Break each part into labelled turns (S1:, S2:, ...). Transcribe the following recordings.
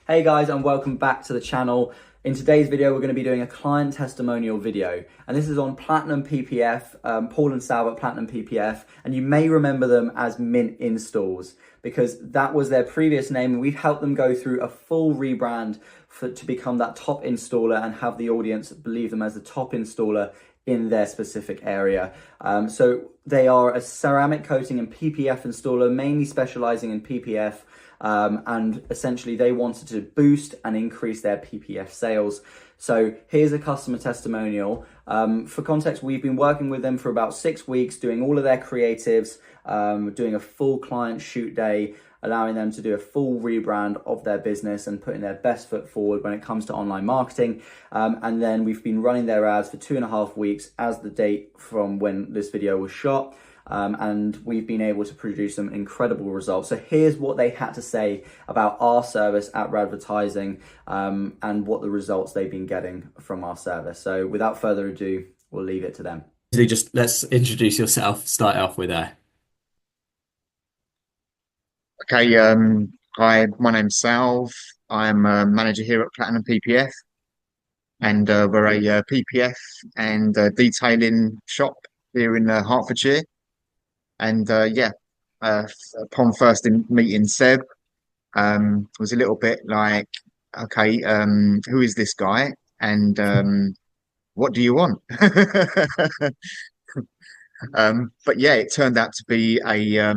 S1: Hey guys, and welcome back to the channel. In today's video, we're going to be doing a client testimonial video, and this is on Platinum PPF, Paul and Salv at Platinum PPF, and you may remember them as Mint Installs because that was their previous name, and we've helped them go through a full rebrand to become that top installer and have the audience believe them as the top installer in their specific area. So they are a ceramic coating and PPF installer, mainly specializing in PPF. And essentially they wanted to boost and increase their PPF sales. So here's a customer testimonial. For context, we've been working with them for about 6 weeks, doing all of their creatives, doing a full client shoot day, allowing them to do a full rebrand of their business and putting their best foot forward when it comes to online marketing. And then we've been running their ads for 2.5 weeks as the date from when this video was shot. And we've been able to produce some incredible results. So here's what they had to say about our service at Radvertising and what the results they've been getting from our service. So without further ado, we'll leave it to them.
S2: Just let's introduce yourself, start off with there.
S3: Okay, hi, my name's Salv. I'm a manager here at Platinum PPF, and we're a PPF and detailing shop here in Hertfordshire. And upon first meeting Seb, was a little bit like, okay, who is this guy, and what do you want? But yeah, it turned out to be a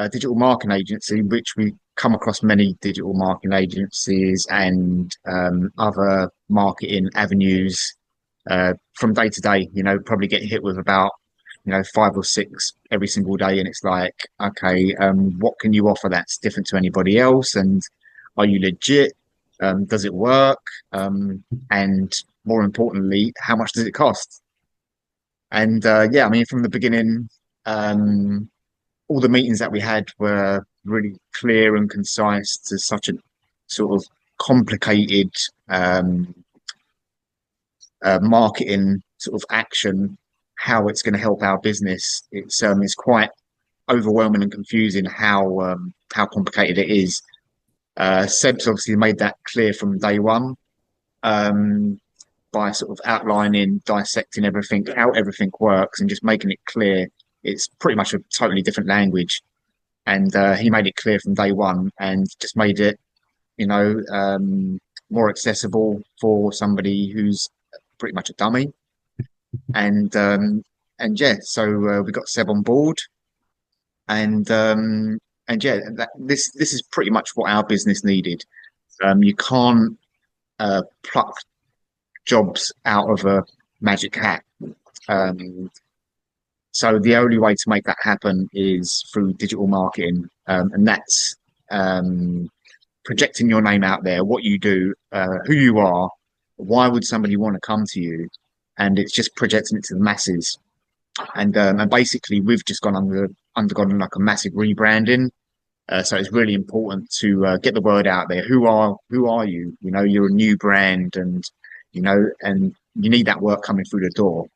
S3: digital marketing agency, which we come across many digital marketing agencies and other marketing avenues from day to day. Probably get hit with about 5 or 6 every single day, and it's like, okay, what can you offer that's different to anybody else, and are you legit? Does it work? And more importantly, how much does it cost? And yeah, I mean, from the beginning, all the meetings that we had were really clear and concise to such a sort of complicated marketing sort of action, how it's going to help our business. It's quite overwhelming and confusing how complicated it is. Seb's obviously made that clear from day one, by sort of outlining, dissecting everything, how everything works, and just making it clear. It's pretty much a totally different language, and he made it clear from day one, and just made it, more accessible for somebody who's pretty much a dummy. And yeah, so we got Seb on board, and yeah, this is pretty much what our business needed. You can't pluck jobs out of a magic hat. So the only way to make that happen is through digital marketing, and that's projecting your name out there, what you do, who you are, why would somebody want to come to you, and it's just projecting it to the masses. And basically, we've just undergone like a massive rebranding. So it's really important to get the word out there. Who are you? You're a new brand, and and you need that work coming through the door.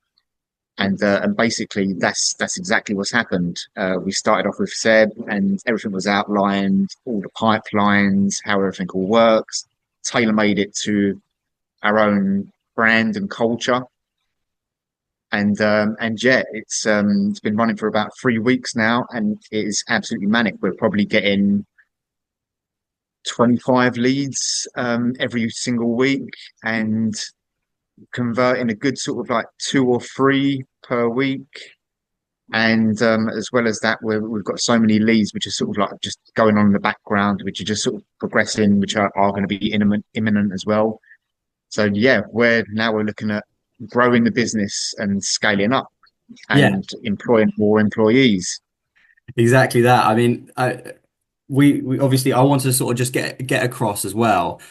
S3: And basically, that's exactly what's happened. We started off with Seb, and everything was outlined, all the pipelines, how everything all works, tailor made it to our own brand and culture. And yeah, it's been running for about 3 weeks now, and it is absolutely manic. We're probably getting 25 leads every single week, and converting a good sort of like 2 or 3 per week. And as well as that, we've got so many leads which are sort of like just going on in the background, which are just sort of progressing, which are going to be imminent as well. So yeah, we're looking at growing the business and scaling up
S2: Yeah,
S3: and employing more employees.
S2: exactly that. I mean, we obviously I want to sort of just get across as well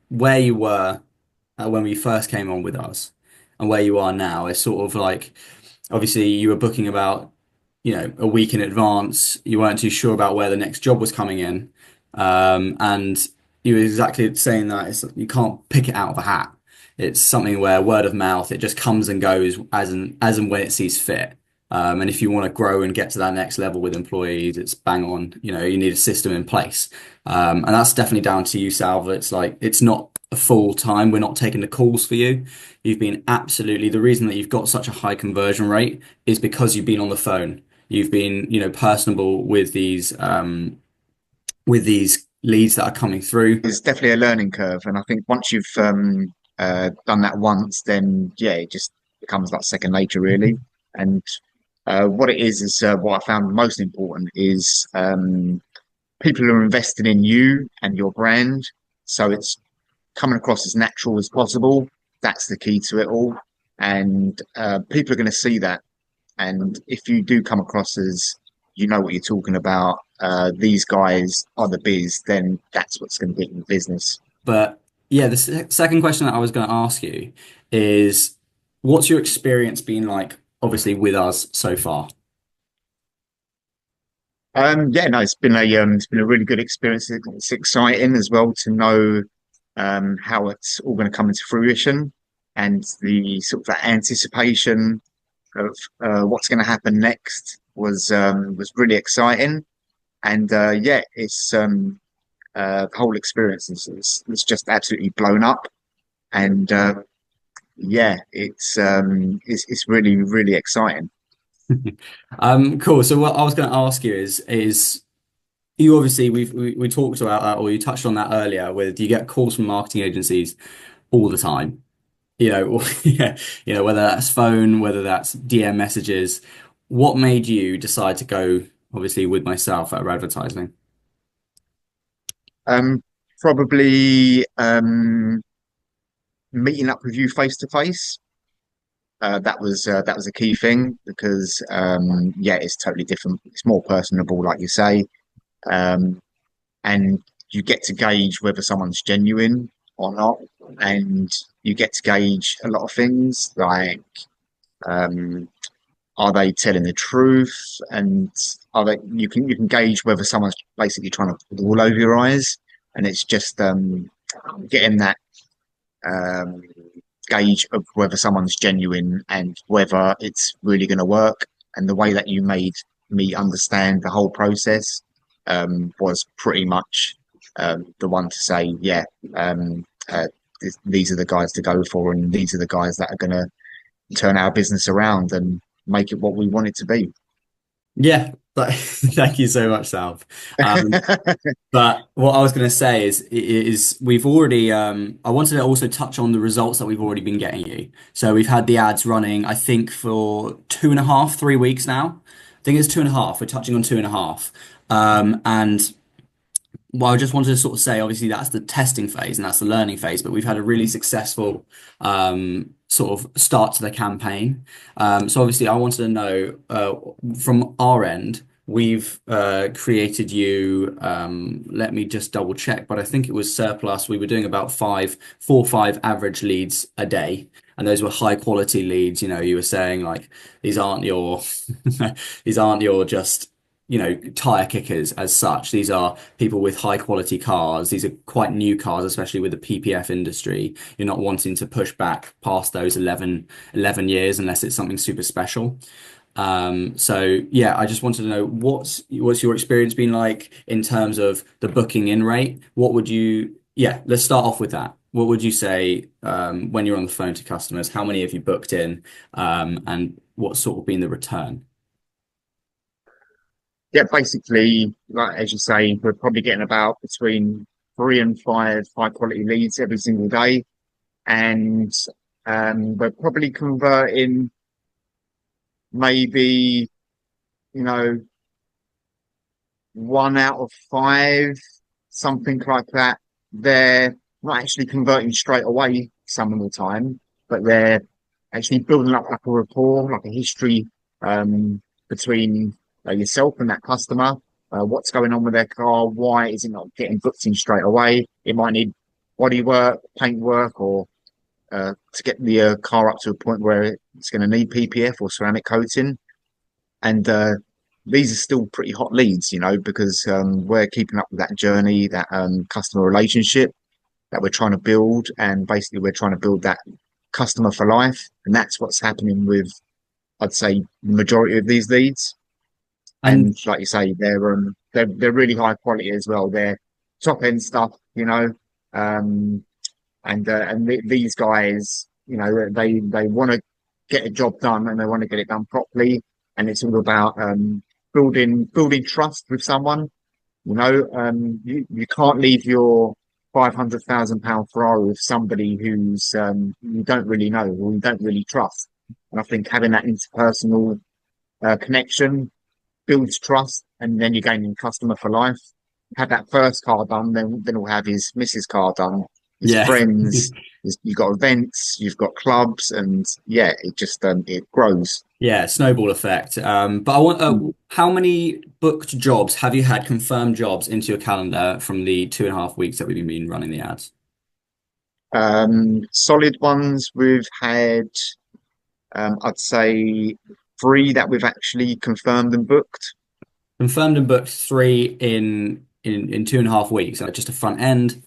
S2: where you were when we first came on with us and where you are now. It's sort of like obviously you were booking about a week in advance. You weren't too sure about where the next job was coming in, and you were exactly saying that you can't pick it out of a hat. It's something where word of mouth, it just comes and goes as and when it sees fit. And if you want to grow and get to that next level with employees, it's bang on. You know, you need a system in place. And that's definitely down to you, Salva. It's like, it's not a full time. We're not taking the calls for you. You've been absolutely, the reason that you've got such a high conversion rate is because you've been on the phone. You've been, you know, personable with these leads that are coming through.
S3: It's definitely a learning curve, and I think once you've done that once, then yeah, it just becomes like second nature, really. And what it is what I found most important is people are investing in you and your brand, so it's coming across as natural as possible. That's the key to it all, and people are going to see that. And if you do come across as you know what you're talking about, these guys are the biz, then that's what's going to get you the business.
S2: But yeah, the second question that I was going to ask you is, what's your experience been like, obviously, with us so far?
S3: Yeah, no, it's been a really good experience. It's exciting as well to know how it's all going to come into fruition, and the sort of that anticipation of what's going to happen next was really exciting. And yeah, it's the whole experience is just absolutely blown up, and yeah, it's really really exciting.
S2: Cool. So what I was going to ask you is you obviously we talked about that, or you touched on that earlier, where you get calls from marketing agencies all the time. You know, or, yeah, you know, whether that's phone, whether that's DM messages. What made you decide to go, obviously, with myself at advertising?
S3: Um, Probably meeting up with you face to face. That was a key thing because yeah, it's totally different. It's more personable, like you say, um, and you get to gauge whether someone's genuine or not, and you get to gauge a lot of things like um, are they telling the truth, and are they you can gauge whether someone's basically trying to pull the wool over your eyes, and it's just getting that um, gauge of whether someone's genuine and whether it's really going to work. And the way that you made me understand the whole process was pretty much the one to say, yeah, these are the guys to go for, and these are the guys that are going to turn our business around and make it what we want it to be.
S2: Yeah, but thank you so much, Salv. But what I was going to say is we've already I wanted to also touch on the results that we've already been getting you. So we've had the ads running, I think, for 2.5, 3 weeks now. I think it's 2.5. We're touching on 2.5. And well, I just wanted to sort of say, obviously, that's the testing phase and that's the learning phase, but we've had a really successful sort of start to the campaign. So obviously, I wanted to know from our end, we've created you. Let me just double check, but I think it was surplus. We were doing about 4 or 5 average leads a day. And those were high quality leads. You know, you were saying like these aren't your these aren't your just tire kickers as such. These are people with high quality cars. These are quite new cars, especially with the PPF industry. You're not wanting to push back past those 11 years unless it's something super special. So yeah, I just wanted to know what's your experience been like in terms of the booking in rate? Yeah, let's start off with that. What would you say when you're on the phone to customers? How many have you booked in? And what's sort of been the return?
S3: Yeah, basically, like as you say, we're probably getting about between 3 and 5 high quality leads every single day, and we're probably converting maybe you know 1 out of 5, something like that. They're not actually converting straight away some of the time, but they're actually building up like a rapport, like a history between yourself and that customer. What's going on with their car? Why is it not getting booked in straight away? It might need body work, paint work, or to get the car up to a point where it's going to need PPF or ceramic coating. And these are still pretty hot leads, because we're keeping up with that journey, that customer relationship that we're trying to build. And basically, we're trying to build that customer for life. And that's what's happening with I'd say the majority of these leads.
S2: And
S3: And like you say, they're really high quality as well. They're top end stuff, you know. Um, these guys, you know, they want to get a job done and they want to get it done properly. And it's all about building trust with someone. You know, you can't leave your £500,000 Ferrari with somebody who's you don't really know or you don't really trust. And I think having that interpersonal connection builds trust, and then you're gaining customer for life. Have that first car done, then we'll have his missus car done, his
S2: yeah.
S3: friends. You've got events, you've got clubs, and yeah, it just it grows.
S2: Yeah, snowball effect. But I want, how many booked jobs have you had, confirmed jobs into your calendar from the 2.5 weeks that we've been running the ads?
S3: Solid ones we've had, I'd say three that we've actually confirmed and booked.
S2: Confirmed and booked three in 2.5 weeks, just a front end.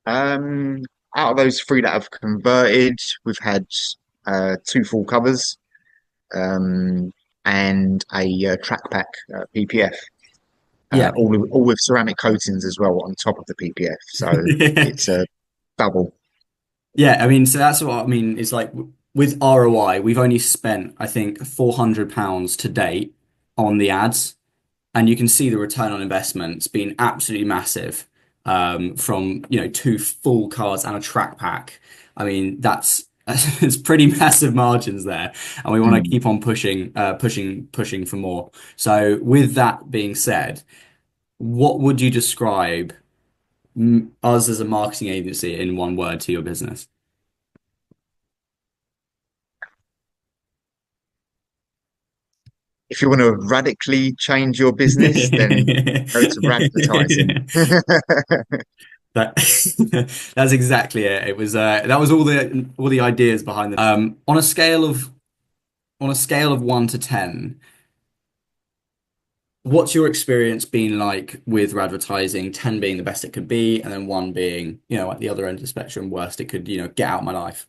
S3: Um, Out of those three that have converted, we've had two full covers, um, and a track pack PPF,
S2: Yeah.
S3: all with ceramic coatings as well on top of the PPF. So it's a double.
S2: Yeah, I mean, so that's what I mean. It's like with ROI, we've only spent, I think, £400 to date on the ads, and you can see the return on investment's been absolutely massive. From two full cars and a track pack. I mean, that's it's pretty massive margins there, and we want to
S3: Mm.
S2: keep on pushing for more. So, with that being said, what would you describe us as a marketing agency in one word to your business?
S3: If you want to radically change your business, then go to radvertising.
S2: That that's exactly it. It was that was all the ideas behind it. On a scale of 1 to 10, what's your experience been like with advertising? 10 being the best it could be, and then one being, at the other end of the spectrum, worst it could, get out of my life.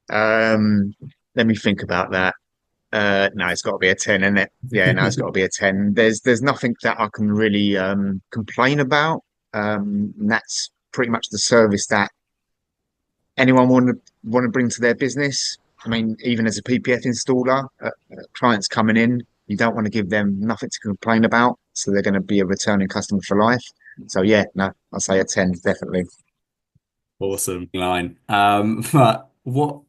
S3: Um, Let me think about that. No, it's got to be a 10, isn't it? Yeah, no, it's got to be a 10. There's nothing that I can really complain about. And that's pretty much the service that anyone want to bring to their business. I mean, even as a PPF installer, clients coming in, you don't want to give them nothing to complain about, so they're going to be a returning customer for life. So yeah, no, I'll say a 10, definitely.
S2: Awesome line. But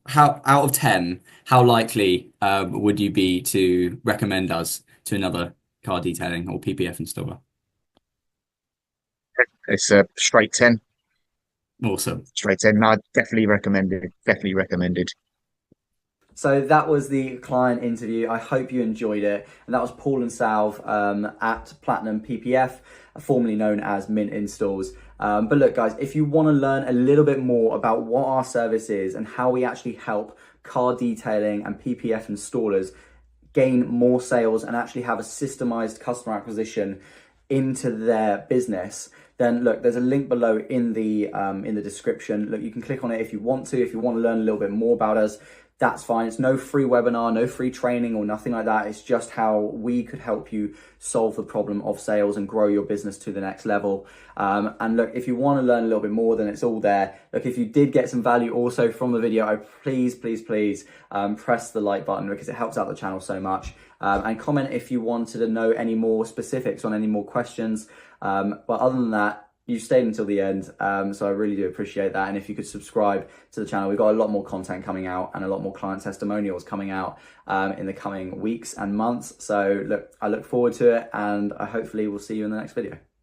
S2: how out of 10, how likely would you be to recommend us to another car detailing or PPF installer?
S3: It's a straight 10.
S2: Awesome.
S3: Straight 10. No, definitely recommended. Definitely recommended.
S1: So that was the client interview. I hope you enjoyed it. And that was Paul and Salv at Platinum PPF, formerly known as Mint Installs. But look, guys, if you want to learn a little bit more about what our service is and how we actually help car detailing and PPF installers gain more sales and actually have a systemized customer acquisition into their business, then look, there's a link below in the description. Look, you can click on it if you want to. If you want to learn a little bit more about us, that's fine. It's no free webinar, no free training or nothing like that. It's just how we could help you solve the problem of sales and grow your business to the next level. And look, if you want to learn a little bit more, then it's all there. Look, if you did get some value also from the video, please press the like button because it helps out the channel so much. And comment if you wanted to know any more specifics on any more questions. But other than that, you stayed until the end, so I really do appreciate that. And if you could subscribe to the channel, we've got a lot more content coming out and a lot more client testimonials coming out in the coming weeks and months. So look, I look forward to it, and I hopefully will see you in the next video.